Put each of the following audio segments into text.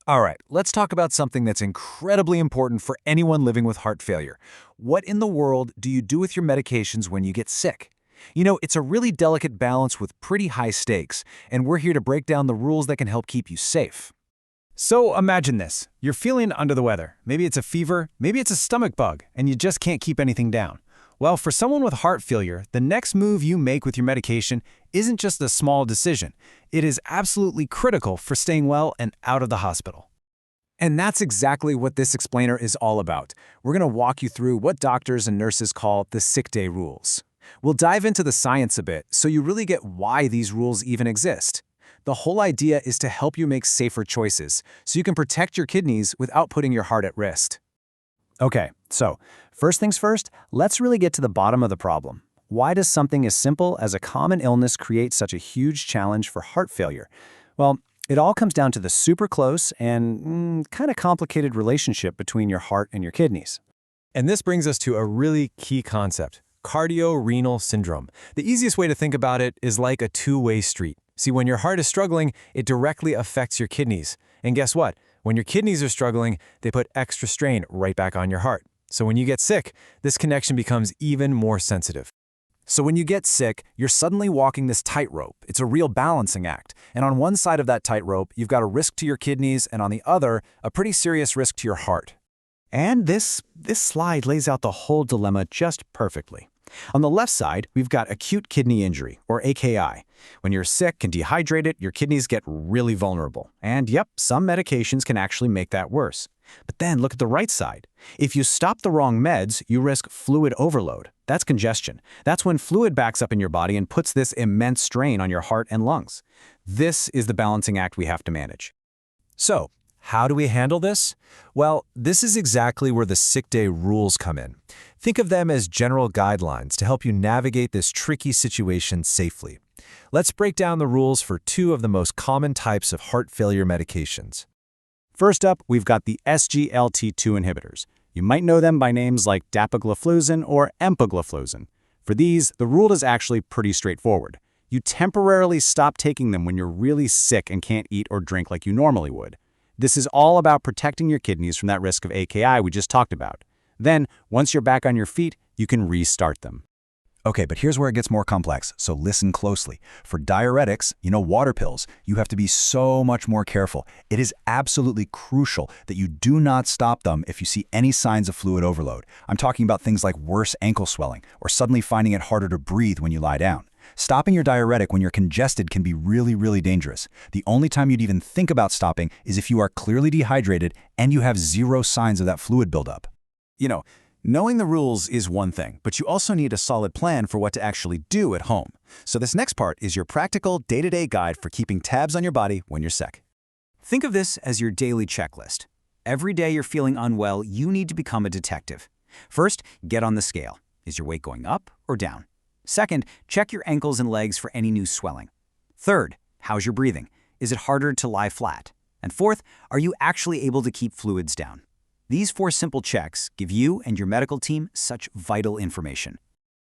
All right, let's talk about something that's incredibly important for anyone living with heart failure. What in the world do you do with your medications when you get sick? It's a really delicate balance with pretty high stakes, and we're here to break down the rules that can help keep you safe. So imagine this. You're feeling under the weather. Maybe it's a fever, maybe it's a stomach bug, and you just can't keep anything down. Well, for someone with heart failure, the next move you make with your medication isn't just a small decision. It is absolutely critical for staying well and out of the hospital. And that's exactly what this explainer is all about. We're going to walk you through what doctors and nurses call the sick day rules. We'll dive into the science a bit so you really get why these rules even exist. The whole idea is to help you make safer choices so you can protect your kidneys without putting your heart at risk. Okay, so first things first, let's really get to the bottom of the problem. Why does something as simple as a common illness create such a huge challenge for heart failure? Well, it all comes down to the super close and kind of complicated relationship between your heart and your kidneys. And this brings us to a really key concept, cardiorenal syndrome. The easiest way to think about it is like a two-way street. See, when your heart is struggling, it directly affects your kidneys. And guess what? When your kidneys are struggling, they put extra strain right back on your heart. So when you get sick, this connection becomes even more sensitive. So when you get sick, you're suddenly walking this tightrope. It's a real balancing act. And on one side of that tightrope, you've got a risk to your kidneys, and on the other, a pretty serious risk to your heart. And this slide lays out the whole dilemma just perfectly. On the left side, we've got acute kidney injury, or AKI. When you're sick and dehydrated, your kidneys get really vulnerable. And yep, some medications can actually make that worse. But then look at the right side. If you stop the wrong meds, you risk fluid overload. That's congestion. That's when fluid backs up in your body and puts this immense strain on your heart and lungs. This is the balancing act we have to manage. So, how do we handle this? Well, this is exactly where the sick day rules come in. Think of them as general guidelines to help you navigate this tricky situation safely. Let's break down the rules for two of the most common types of heart failure medications. First up, we've got the SGLT2 inhibitors. You might know them by names like dapagliflozin or empagliflozin. For these, the rule is actually pretty straightforward. You temporarily stop taking them when you're really sick and can't eat or drink like you normally would. This is all about protecting your kidneys from that risk of AKI we just talked about. Then, once you're back on your feet, you can restart them. Okay, but here's where it gets more complex, so listen closely. For diuretics, water pills, you have to be so much more careful. It is absolutely crucial that you do not stop them if you see any signs of fluid overload. I'm talking about things like worse ankle swelling or suddenly finding it harder to breathe when you lie down. Stopping your diuretic when you're congested can be really, really dangerous. The only time you'd even think about stopping is if you are clearly dehydrated and you have zero signs of that fluid buildup. Knowing the rules is one thing, but you also need a solid plan for what to actually do at home. So this next part is your practical day-to-day guide for keeping tabs on your body when you're sick. Think of this as your daily checklist. Every day you're feeling unwell, you need to become a detective. First, get on the scale. Is your weight going up or down? Second, check your ankles and legs for any new swelling. Third, how's your breathing? Is it harder to lie flat? And fourth, are you actually able to keep fluids down? These 4 simple checks give you and your medical team such vital information.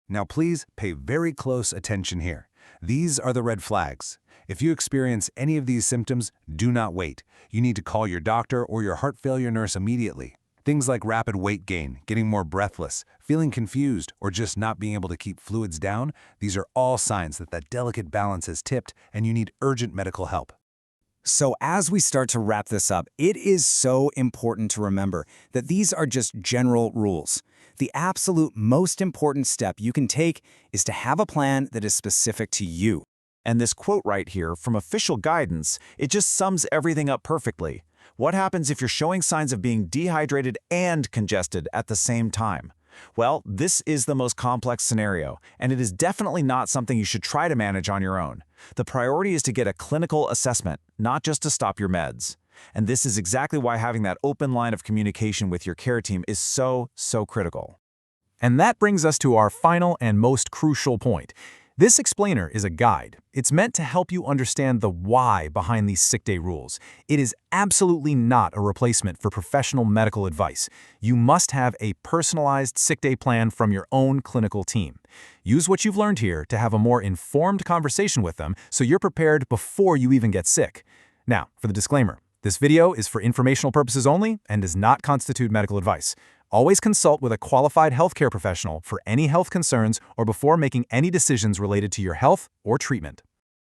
Now please pay very close attention here. These are the red flags. If you experience any of these symptoms, do not wait. You need to call your doctor or your heart failure nurse immediately. Things like rapid weight gain, getting more breathless, feeling confused, or just not being able to keep fluids down, these are all signs that that delicate balance has tipped and you need urgent medical help. So as we start to wrap this up, it is so important to remember that these are just general rules. The absolute most important step you can take is to have a plan that is specific to you. And this quote right here from official guidance, it just sums everything up perfectly. What happens if you're showing signs of being dehydrated and congested at the same time? Well, this is the most complex scenario, and it is definitely not something you should try to manage on your own. The priority is to get a clinical assessment, not just to stop your meds. And this is exactly why having that open line of communication with your care team is so critical. And that brings us to our final and most crucial point. This explainer is a guide. It's meant to help you understand the why behind these sick day rules. It is absolutely not a replacement for professional medical advice. You must have a personalized sick day plan from your own clinical team. Use what you've learned here to have a more informed conversation with them so you're prepared before you even get sick. Now, for the disclaimer. This video is for informational purposes only and does not constitute medical advice. Always consult with a qualified healthcare professional for any health concerns or before making any decisions related to your health or treatment.